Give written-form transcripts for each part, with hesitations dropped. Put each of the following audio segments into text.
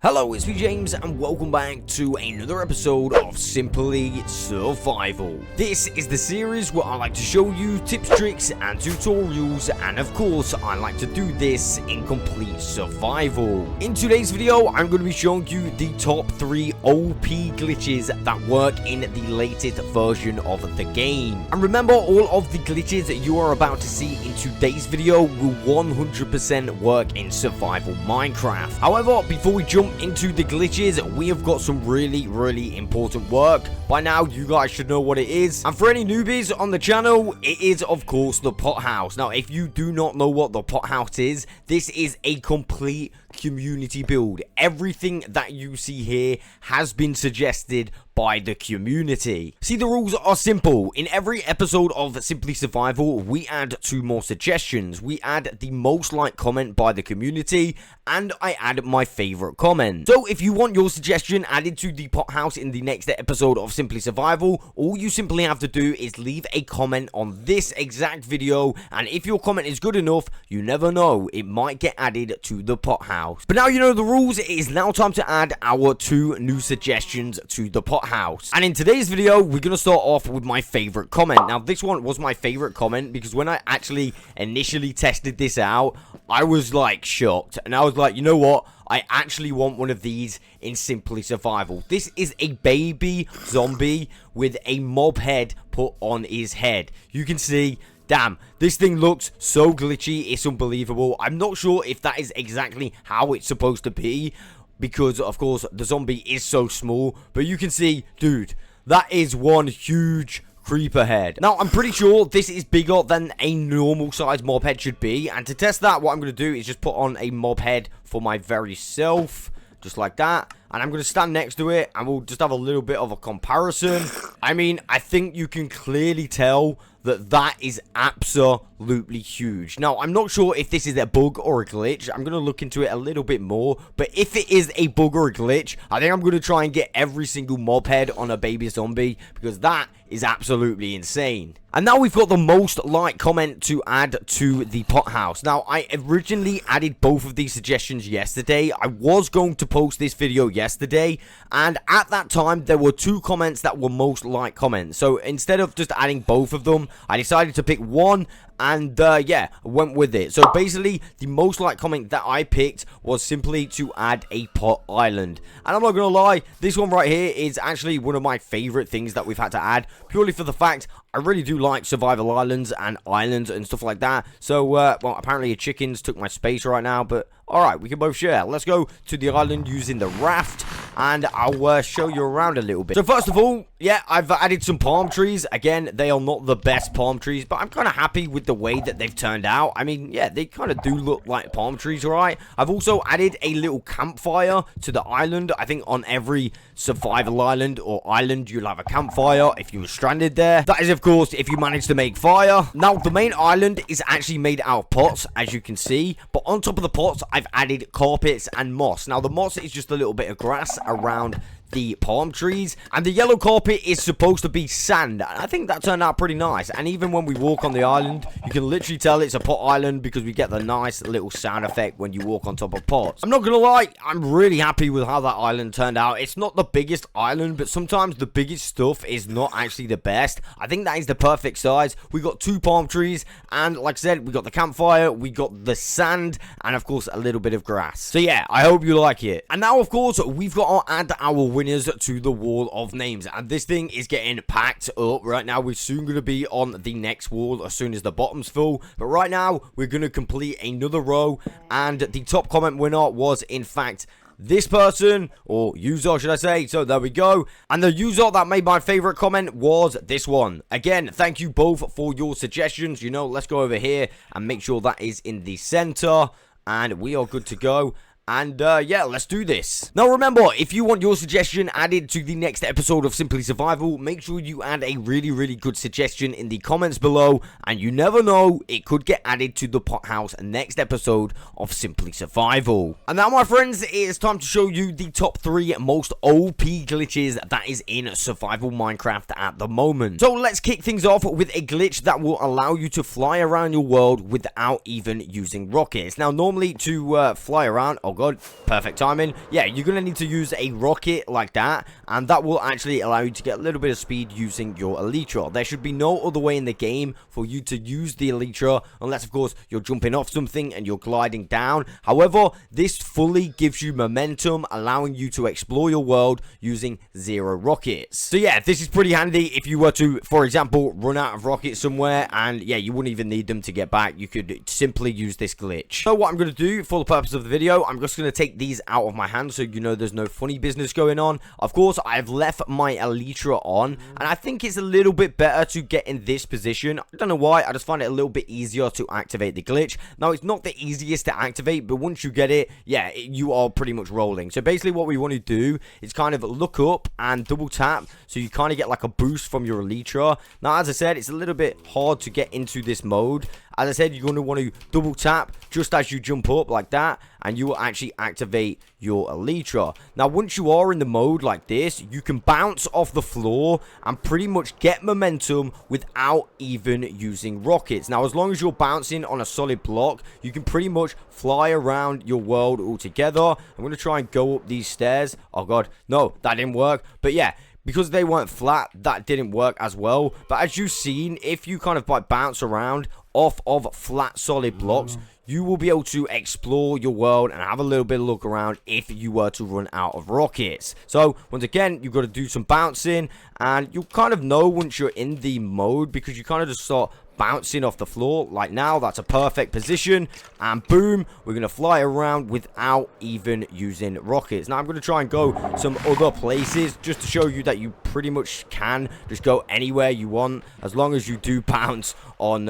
Hello, it's me James, and welcome back to another episode of Simply Survival. This is the series where I like to show you tips, tricks, and tutorials, and of course, I like to do this in complete survival. In today's video, I'm going to be showing you the top 3 OP glitches that work in the latest version of the game. And remember, all of the glitches that you are about to see in today's video will 100% work in survival Minecraft. However, before we jump into the glitches, we have got some really important work. By now, you guys should know what it is. And for any newbies on the channel, it is, of course, the pot house. Now, if you do not know what the pot house is, this is a complete community build. Everything that you see here has been suggested by the community. See, the rules are simple. In every episode of Simply Survival, we add 2 more suggestions. We add the most liked comment by the community, and I add my favorite comment. So if you want your suggestion added to the pot house in the next episode of Simply Survival, all you simply have to do is leave a comment on this exact video, and if your comment is good enough, you never know, it might get added to the pot house. But now you know the rules, it is now time to add our 2 new suggestions to the pot house. And in today's video, we're going to start off with my favorite comment. Now, this one was my favorite comment because when I actually initially tested this out, I was like shocked. And I was like, you know what? I actually want one of these in Simply Survival. This is a baby zombie with a mob head put on his head. You can see, damn, this thing looks so glitchy, it's unbelievable. I'm not sure if that is exactly how it's supposed to be, because, of course, the zombie is so small. But you can see, dude, that is one huge creeper head. Now, I'm pretty sure this is bigger than a normal size mob head should be. And to test that, what I'm going to do is just put on a mob head for my very self. Just like that. And I'm going to stand next to it, and we'll just have a little bit of a comparison. I mean, I think you can clearly tell that that is absolutely huge. Now, I'm not sure if this is a bug or a glitch. I'm going to look into it a little bit more. But if it is a bug or a glitch, I think I'm going to try and get every single mob head on a baby zombie, because that is absolutely insane. And now we've got the most liked comment to add to the pot house. Now, I originally added both of these suggestions yesterday. I was going to post this video yesterday, and at that time, there were 2 comments that were most liked comments. So instead of just adding both of them, I decided to pick one, and yeah, went with it. So basically, the most liked comment that I picked was simply to add a pot island. And I'm not gonna lie, this one right here is actually one of my favorite things that we've had to add, purely for the fact I really do like survival islands and stuff like that. So, well, apparently your chickens took my space right now, but alright, we can both share. Let's go to the island using the raft, and I'll show you around a little bit. So first of all, yeah, I've added some palm trees. Again, they are not the best palm trees, but I'm kind of happy with the way that they've turned out. I mean, yeah, they kind of do look like palm trees, right? I've also added a little campfire to the island. I think on every survival island or island, you'll have a campfire if you were stranded there. That is, of course, if you manage to make fire. Now, the main island is actually made out of pots, as you can see, but on top of the pots, I've added carpets and moss. Now, the moss is just a little bit of grass around the palm trees, and the yellow carpet is supposed to be sand. I think that turned out pretty nice. And even when we walk on the island, you can literally tell it's a pot island because we get the nice little sound effect when you walk on top of pots. I'm not gonna lie, I'm really happy with how that island turned out. It's not the biggest island, but sometimes the biggest stuff is not actually the best. I think that is the perfect size. We got 2 palm trees, and like I said, we got the campfire, we got the sand, and of course a little bit of grass. So yeah, I hope you like it. And now, of course, we've got to add our winners to the wall of names, and this thing is getting packed up right now. We're soon going to be on the next wall as soon as the bottom's full, but right now we're going to complete another row, and the top comment winner was in fact this person, or user should I say. So there we go, and the user that made my favorite comment was this one. Again, thank you both for your suggestions. You know, let's go over here and make sure that is in the center, and we are good to go. And, yeah, let's do this. Now, remember, if you want your suggestion added to the next episode of Simply Survival, make sure you add a really good suggestion in the comments below. And you never know, it could get added to the pot house next episode of Simply Survival. And now, my friends, it is time to show you the top 3 most OP glitches that is in survival Minecraft at the moment. So, let's kick things off with a glitch that will allow you to fly around your world without even using rockets. Now, normally, to fly around, oh god, perfect timing. Yeah, you're going to need to use a rocket like that, and that will actually allow you to get a little bit of speed using your Elytra. There should be no other way in the game for you to use the Elytra, unless, of course, you're jumping off something and you're gliding down. However, this fully gives you momentum, allowing you to explore your world using 0 rockets. So yeah, this is pretty handy if you were to, for example, run out of rockets somewhere, and yeah, you wouldn't even need them to get back. You could simply use this glitch. So what I'm going to do for the purpose of the video, I'm just going to take these out of my hand so you know there's no funny business going on. Of course, I've left my Elytra on, and I think it's a little bit better to get in this position. I don't know why, I just find it a little bit easier to activate the glitch. Now, it's not the easiest to activate, but once you get it, yeah, you are pretty much rolling. So basically what we want to do is kind of look up and double tap, so you kind of get like a boost from your Elytra. Now, as I said, it's a little bit hard to get into this mode. As I said, you're going to want to double tap just as you jump up like that, and you will actually activate your Elytra. Now, once you are in the mode like this, you can bounce off the floor and pretty much get momentum without even using rockets. Now, as long as you're bouncing on a solid block, you can pretty much fly around your world altogether. I'm going to try and go up these stairs. Oh god, no, that didn't work. But yeah, because they weren't flat, that didn't work as well. But as you've seen, if you kind of like bounce around off of flat solid blocks, you will be able to explore your world and have a little bit of look around if you were to run out of rockets. So once again, you've got to do some bouncing, and you'll kind of know once you're in the mode, because you kind of just start bouncing off the floor. Like now, that's a perfect position, and boom, we're going to fly around without even using rockets. Now I'm going to try and go some other places just to show you that you pretty much can just go anywhere you want as long as you do bounce on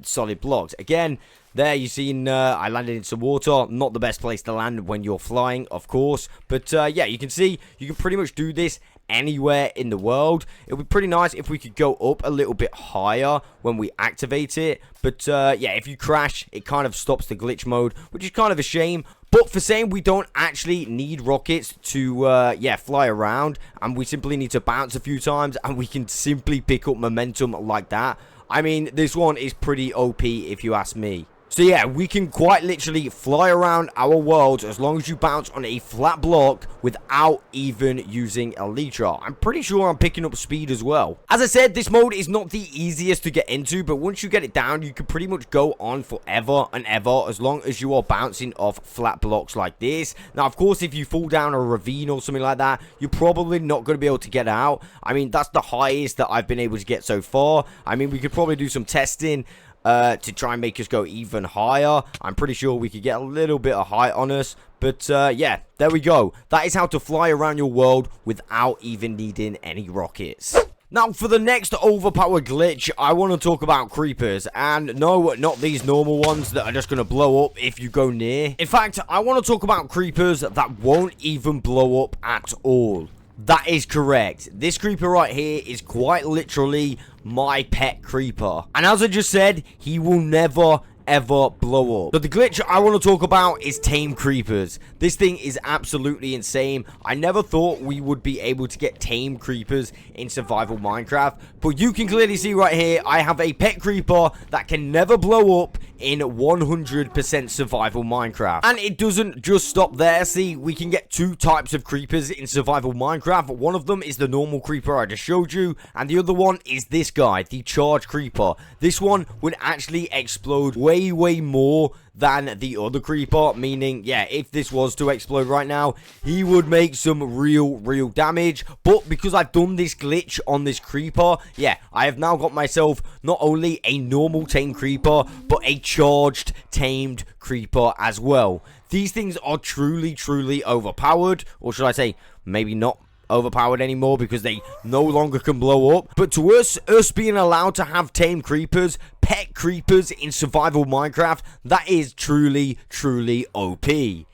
solid blocks. Again, there you seen I landed in some water. Not the best place to land when you're flying, of course, but yeah, you can see you can pretty much do this anywhere in the world. It would be pretty nice if we could go up a little bit higher when we activate it, but yeah, if you crash, it kind of stops the glitch mode, which is kind of a shame. But for saying we don't actually need rockets to yeah, fly around, and we simply need to bounce a few times and we can simply pick up momentum like that, I mean, this one is pretty OP if you ask me. So yeah, we can quite literally fly around our world as long as you bounce on a flat block without even using Elytra. I'm pretty sure I'm picking up speed as well. As I said, this mode is not the easiest to get into, but once you get it down, you can pretty much go on forever and ever as long as you are bouncing off flat blocks like this. Now, of course, if you fall down a ravine or something like that, you're probably not going to be able to get out. I mean, that's the highest that I've been able to get so far. I mean, we could probably do some testing to try and make us go even higher. I'm pretty sure we could get a little bit of height on us. But yeah, there we go. That is how to fly around your world without even needing any rockets. Now, for the next overpowered glitch, I want to talk about creepers. And no, not these normal ones that are just going to blow up if you go near. In fact, I want to talk about creepers that won't even blow up at all. That is correct. This creeper right here is quite literally my pet creeper. And as I just said, he will never ever blow up. But the glitch I want to talk about is tame creepers. This thing is absolutely insane. I never thought we would be able to get tame creepers in survival Minecraft, but you can clearly see right here I have a pet creeper that can never blow up in 100% survival Minecraft. And it doesn't just stop there. See, we can get 2 types of creepers in survival Minecraft. One of them is the normal creeper I just showed you, and the other one is this guy, the charge creeper. This one would actually explode way more than the other creeper, meaning, yeah, if this was to explode right now, he would make some real damage. But because I've done this glitch on this creeper, yeah, I have now got myself not only a normal tame creeper, but a charged tamed creeper as well. These things are truly overpowered, or should I say, maybe not overpowered anymore because they no longer can blow up. But to us being allowed to have tame creepers, pet creepers in survival Minecraft, that is truly OP.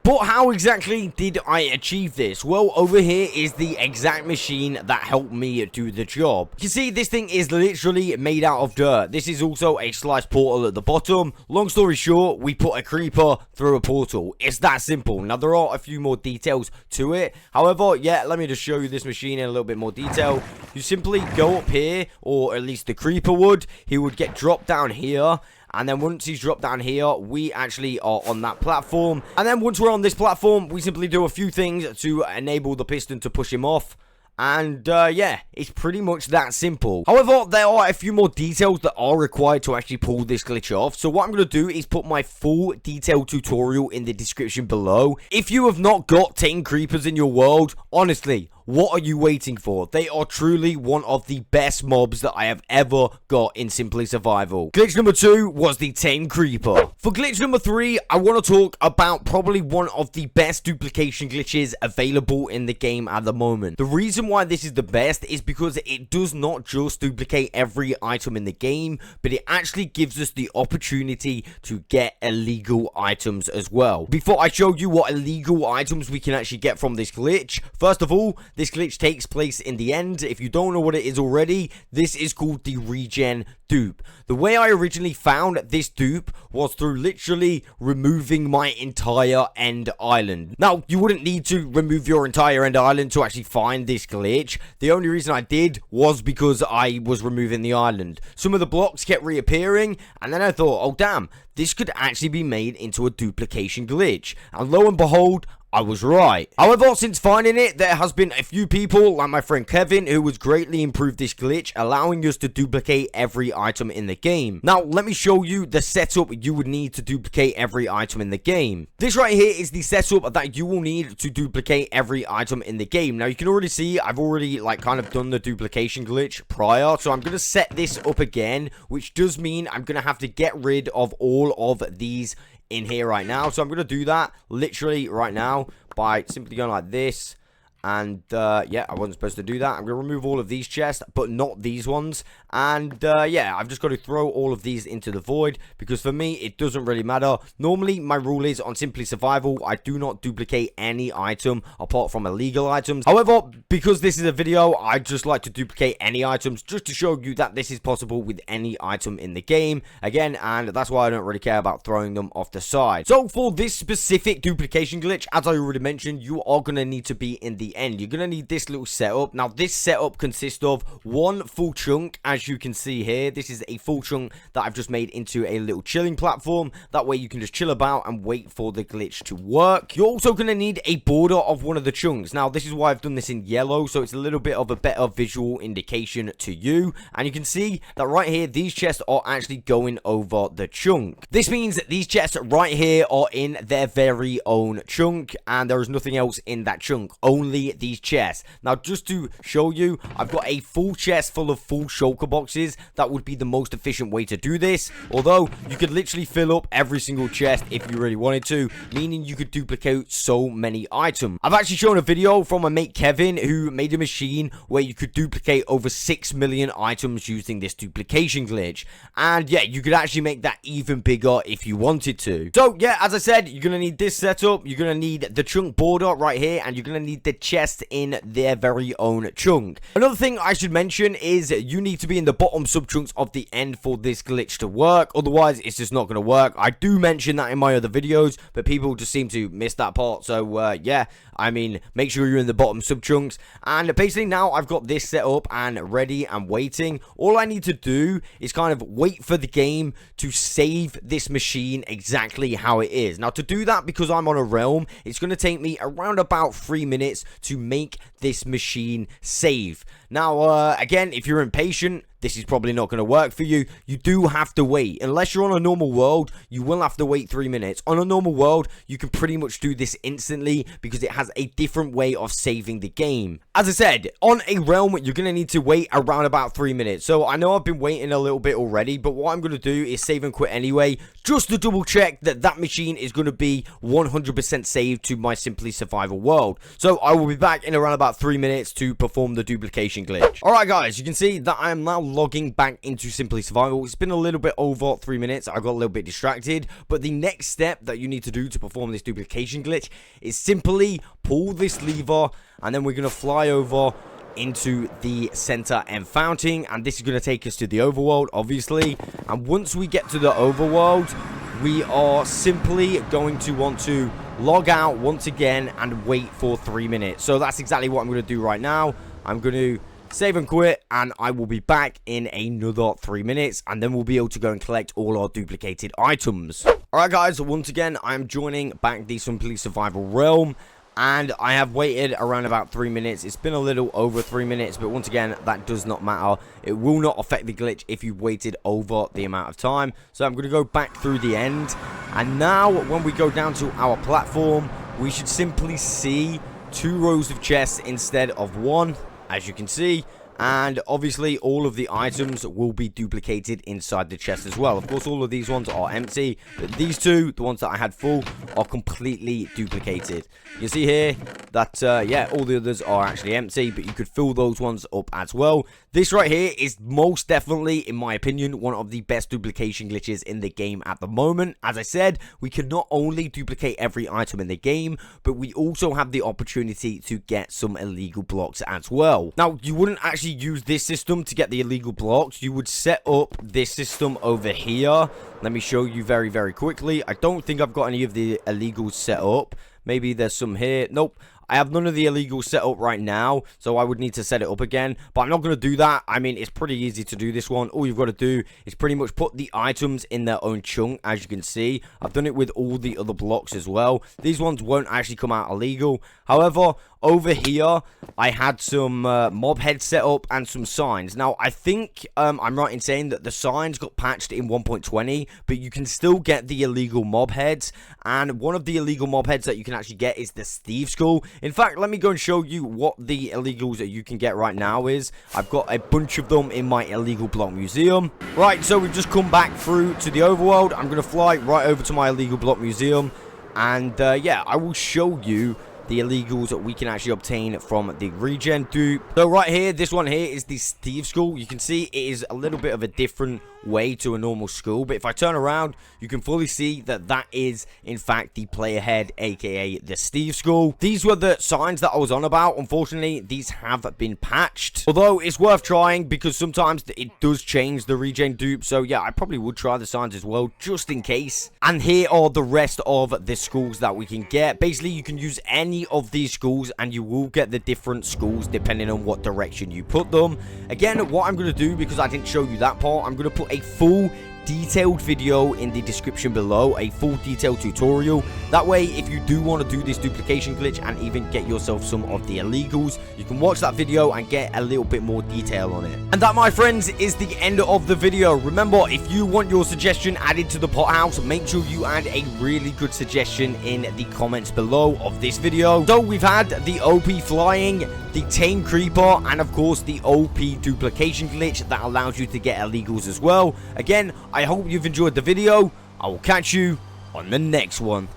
But how exactly did I achieve this? Well, over here is the exact machine that helped me do the job. You can see this thing is literally made out of dirt. This is also a sliced portal at the bottom. Long story short, we put a creeper through a portal. It's that simple. Now, there are a few more details to it. However, yeah, let me just show you this machine in a little bit more detail. You simply go up here, or at least the creeper would. He would get dropped down here, And then once he's dropped down here, we actually are on that platform. And then once we're on this platform, we simply do a few things to enable the piston to push him off. And, yeah, it's pretty much that simple. However, there are a few more details that are required to actually pull this glitch off. So what I'm going to do is put my full detailed tutorial in the description below. If you have not got 10 creepers in your world, honestly, what are you waiting for? They are truly one of the best mobs that I have ever got in Simply Survival. Glitch number 2 was the 10 creeper. For glitch number 3, I want to talk about probably one of the best duplication glitches available in the game at the moment. The reason why this is the best is because it does not just duplicate every item in the game, but it actually gives us the opportunity to get illegal items as well. Before I show you what illegal items we can actually get from this glitch, first of all, this glitch takes place in the end. If you don't know what it is already, this is called the regen dupe. The way I originally found this dupe was through literally removing my entire end island. Now, you wouldn't need to remove your entire end island to actually find this glitch. The only reason I did was because I was removing the island. Some of the blocks kept reappearing, and then I thought, oh damn, this could actually be made into a duplication glitch. And lo and behold, I was right. However, since finding it, there has been a few people, like my friend Kevin, who has greatly improved this glitch, allowing us to duplicate every item in the game. Now, let me show you the setup you would need to duplicate every item in the game. This right here is the setup that you will need to duplicate every item in the game. Now, you can already see I've already, like, kind of done the duplication glitch prior, so I'm going to set this up again, which does mean I'm going to have to get rid of all of these in here right now. So I'm going to do that literally right now by simply going like this. And, yeah, I wasn't supposed to do that. I'm going to remove all of these chests, but not these ones. And, yeah, I've just got to throw all of these into the void, because for me, it doesn't really matter. Normally, my rule is on Simply Survival, I do not duplicate any item apart from illegal items. However, because this is a video, I just like to duplicate any items just to show you that this is possible with any item in the game. Again, and that's why I don't really care about throwing them off the side. So, for this specific duplication glitch, as I already mentioned, you are going to need to be in the end. You're going to need this little setup. Now, this setup consists of one full chunk, as you can see here. This is a full chunk that I've just made into a little chilling platform. That way you can just chill about and wait for the glitch to work. You're also going to need a border of one of the chunks. Now, this is why I've done this in yellow, so it's a little bit of a better visual indication to you. And you can see that right here, these chests are actually going over the chunk. This means that these chests right here are in their very own chunk, and there is nothing else in that chunk, only these chests. Now, just to show you, I've got a full chest full of full shulker boxes. That would be the most efficient way to do this, although you could literally fill up every single chest if you really wanted to, meaning you could duplicate so many items. I've actually shown a video from my mate Kevin, who made a machine where you could duplicate over 6 million items using this duplication glitch, and yeah, you could actually make that even bigger if you wanted to. So yeah, as I said, you're gonna need this setup, you're gonna need the chunk border right here, and you're gonna need the chest in their very own chunk. Another thing I should mention is you need to be in the bottom sub chunks of the end for this glitch to work, otherwise it's just not going to work. I do mention that in my other videos, but people just seem to miss that part. So yeah, I mean, make sure you're in the bottom sub chunks. And basically now I've got this set up and ready and waiting. All I need to do is kind of wait for the game to save this machine exactly how it is. Now, to do that, because I'm on a realm, it's going to take me around about 3 minutes to make this machine save. Now, again, if you're impatient, this is probably not going to work for you. You do have to wait. Unless you're on a normal world, you will have to wait 3 minutes. On a normal world, you can pretty much do this instantly because it has a different way of saving the game. As I said, on a realm, you're going to need to wait around about 3 minutes. So I know I've been waiting a little bit already, but what I'm going to do is save and quit anyway, just to double check that that machine is going to be 100% saved to my Simply Survival world. So I will be back in around about 3 minutes to perform the duplication glitch. Alright guys, you can see that I am now logging back into Simply Survival. It's been a little bit over 3 minutes. I got a little bit distracted, but the next step that you need to do to perform this duplication glitch is simply pull this lever, and then we're going to fly over into the center and fountain, and this is going to take us to the overworld, obviously. And once we get to the overworld, we are simply going to want to log out once again and wait for 3 minutes. So that's exactly what I'm going to do right now. I'm going to save and quit, and I will be back in another 3 minutes, and then we'll be able to go and collect all our duplicated items. Alright guys, once again, I am joining back the Simply Survival realm, and I have waited around about 3 minutes. It's been a little over 3 minutes, but once again, that does not matter. It will not affect the glitch if you waited over the amount of time. So I'm going to go back through the end, and now when we go down to our platform, we should simply see 2 rows of chests instead of 1, as you can see. And obviously all of the items will be duplicated inside the chest as well. Of course, all of these ones are empty, but these 2, the ones that I had full, are completely duplicated. You see here that yeah, all the others are actually empty, but you could fill those ones up as well. This right here is most definitely, in my opinion, one of the best duplication glitches in the game at the moment. As I said, we can not only duplicate every item in the game, but we also have the opportunity to get some illegal blocks as well. Now, you wouldn't actually use this system to get the illegal blocks. You would set up this system over here. Let me show you very, very quickly. I don't think I've got any of the illegals set up. Maybe there's some here. Nope. I have none of the illegals set up right now, so I would need to set it up again, but I'm not going to do that. I mean, it's pretty easy to do this one. All you've got to do is pretty much put the items in their own chunk, as you can see. I've done it with all the other blocks as well. These ones won't actually come out illegal. However, over here, I had some mob heads set up and some signs. Now, I think I'm right in saying that the signs got patched in 1.20, but you can still get the illegal mob heads, and one of the illegal mob heads that you can actually get is the Steve Skull. In fact, let me go and show you what the illegals that you can get right now is. I've got a bunch of them in my illegal block museum. Right, so we've just come back through to the overworld. I'm going to fly right over to my illegal block museum, and yeah, I will show you the illegals that we can actually obtain from the regen dupe. So right here, this one here is the Steve Skull. You can see it is a little bit of a different way to a normal skull, but if I turn around, you can fully see that that is in fact the player head, aka the Steve Skull. These were the signs that I was on about. Unfortunately, these have been patched, although it's worth trying because sometimes it does change the regen dupe. So yeah, I probably would try the signs as well, just in case. And here are the rest of the skulls that we can get. Basically, you can use any of these skulls and you will get the different skulls depending on what direction you put them. Again, what I'm going to do, because I didn't show you that part, I'm going to put a full detailed video in the description below, a full detailed tutorial. That way, if you do want to do this duplication glitch and even get yourself some of the illegals, you can watch that video and get a little bit more detail on it. And that, my friends, is the end of the video. Remember, if you want your suggestion added to the pot house, make sure you add a really good suggestion in the comments below of this video. So we've had the OP flying, the Tame Creeper, and of course the OP duplication glitch that allows you to get illegals as well. Again, I hope you've enjoyed the video. I will catch you on the next one.